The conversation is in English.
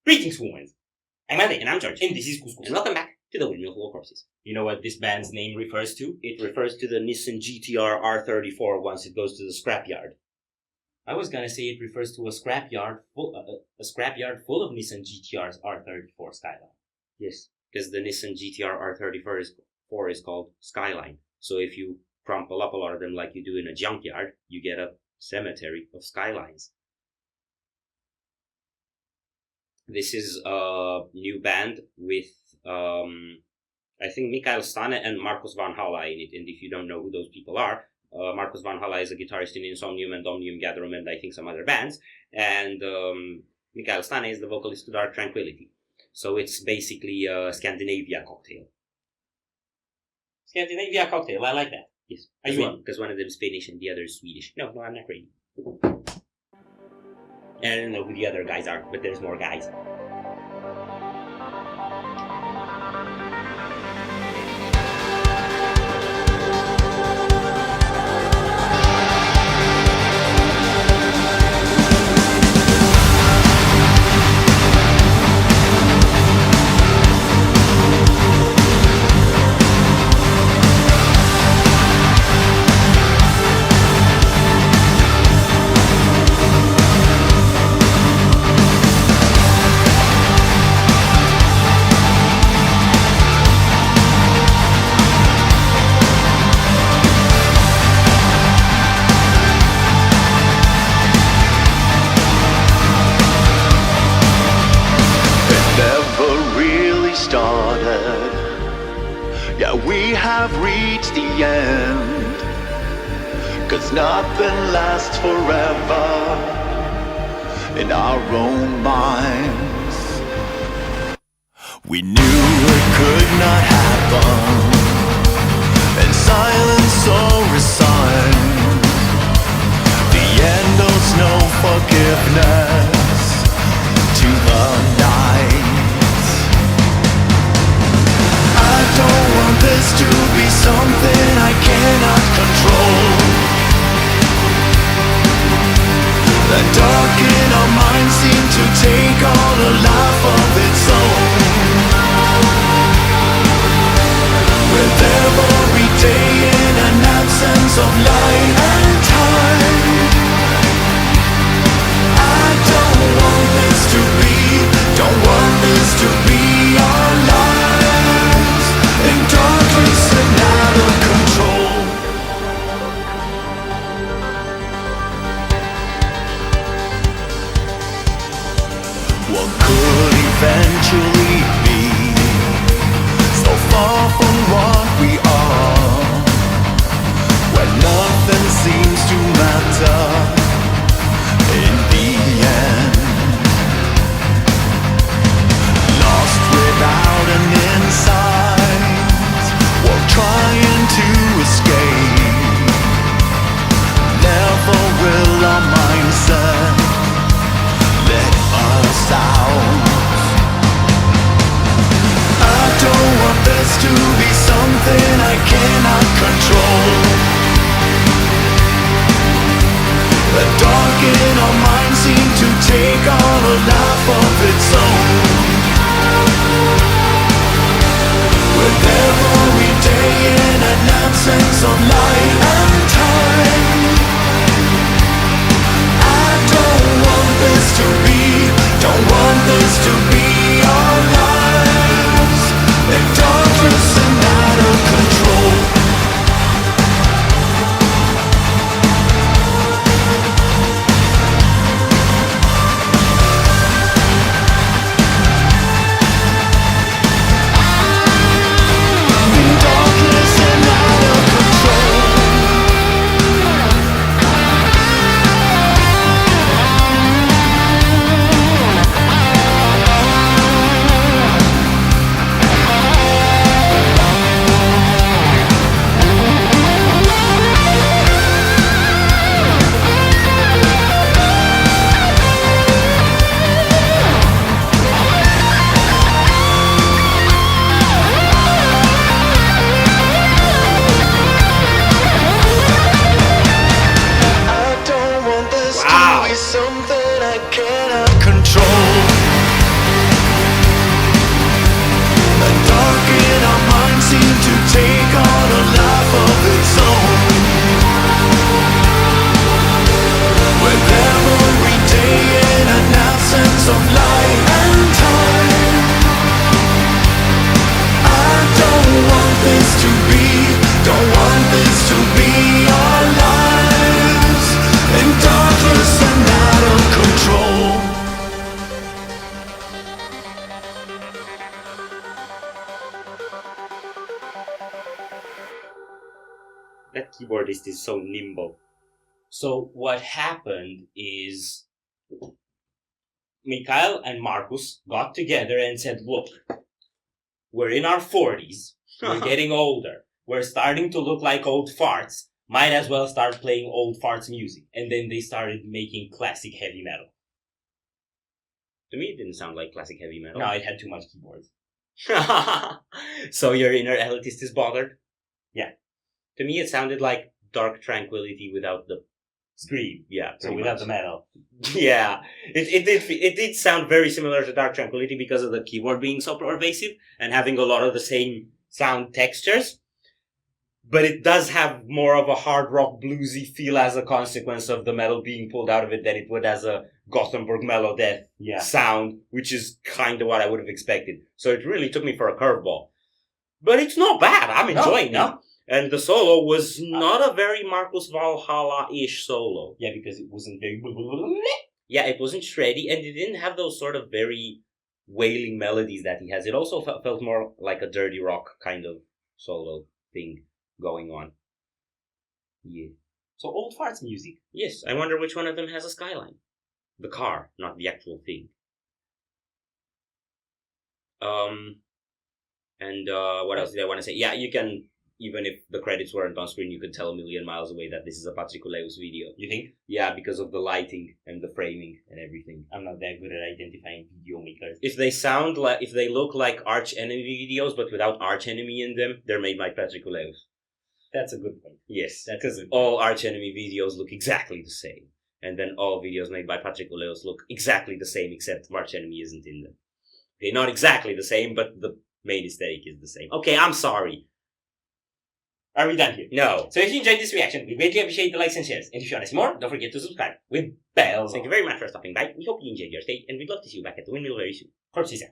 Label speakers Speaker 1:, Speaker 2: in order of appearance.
Speaker 1: Greetings, humans. I'm Andy, and I'm George, and this is Couscous. And welcome back to the Windmill Full of Corpses. You know what this band's name refers to? It refers to the Nissan GTR R34 once it goes to the scrapyard. I was gonna say it refers to a scrapyard full of Nissan GTR's R34 Skyline. Yes, because the Nissan GTR R34 is called Skyline. So if you crumple up a lot of them like you do in a junkyard, you get a cemetery of skylines. This is a new band with, I think, Mikael, Stanne, and Markus Vanhala in it. And if you don't know who those people are, Markus Vanhala is a guitarist in Insomnium and Omnium Gatherum and I think some other bands. And Mikael Stanne is the vocalist to Dark Tranquility. So it's basically a Scandinavia cocktail. Scandinavia cocktail, I like that. Yes. Because one of them is Finnish and the other is Swedish. No, I'm not crazy. And I don't know who the other guys are, but there's more guys.
Speaker 2: Yeah, we have reached the end, 'cause nothing lasts forever in our own minds. We knew it could not happen, and silence so resigned. The end owes no forgiveness to the night. I don't want this to be something I cannot control. The dark in our minds seem to take on a life of its own. With every day in an absence of light and time. I don't want this to be our lives in darkness and out of control. What could eventually be so far from what we are, when nothing seems to matter in the end. Lost without an insight, while trying to escape. Never will our mindset let us out. I don't want this to be something I cannot control. The dark in our minds seem to take on a life of its own. With every day in an absence of light and time. I don't want this to be our lives in darkness and out of control.
Speaker 1: That keyboardist is so nimble. So what happened is Mikael and Markus got together and said, look, we're in our 40s. We're getting older. We're starting to look like old farts. Might as well start playing old farts music. And then they started making classic heavy metal. To me, it didn't sound like classic heavy metal. No, it had too much keyboards. So your inner elitist is bothered? Yeah. To me, it sounded like Dark Tranquility without the scream. Yeah. So without the metal. Yeah. It did sound very similar to Dark Tranquility because of the keyboard being so pervasive and having a lot of the same sound textures. But it does have more of a hard rock bluesy feel as a consequence of the metal being pulled out of it than it would as a Gothenburg Melodeath sound, which is kind of what I would have expected. So it really took me for a curveball. But it's not bad. I'm enjoying it. And the solo was not a very Markus Valhalla-ish solo. Yeah, because it wasn't very... Yeah, it wasn't shreddy, and it didn't have those sort of very wailing melodies that he has. It also felt more like a dirty rock kind of solo thing going on. Yeah. So old farts music. Yes, I wonder which one of them has a Skyline. The car, not the actual thing. What else did I want to say? Yeah, you can, even if the credits weren't on screen, you could tell a million miles away that this is a Patrikuleus video. You think? Yeah, because of the lighting and the framing and everything. I'm not that good at identifying video makers. If they look like Arch Enemy videos, but without Arch Enemy in them, they're made by Patrikuleus. That's a good point. Yes, because all Arch Enemy videos look exactly the same. And then all videos made by Patrikuleus look exactly the same, except Arch Enemy isn't in them. Okay, not exactly the same, but the main aesthetic is the same. Okay, I'm sorry. Are we done here? No. So if you enjoyed this reaction, we greatly appreciate the likes and shares. And if you want to see more, don't forget to subscribe with bells. Thank you very much for stopping by. We hope you enjoyed your stay, and we'd love to see you back at the Windmill very soon. Corpses out.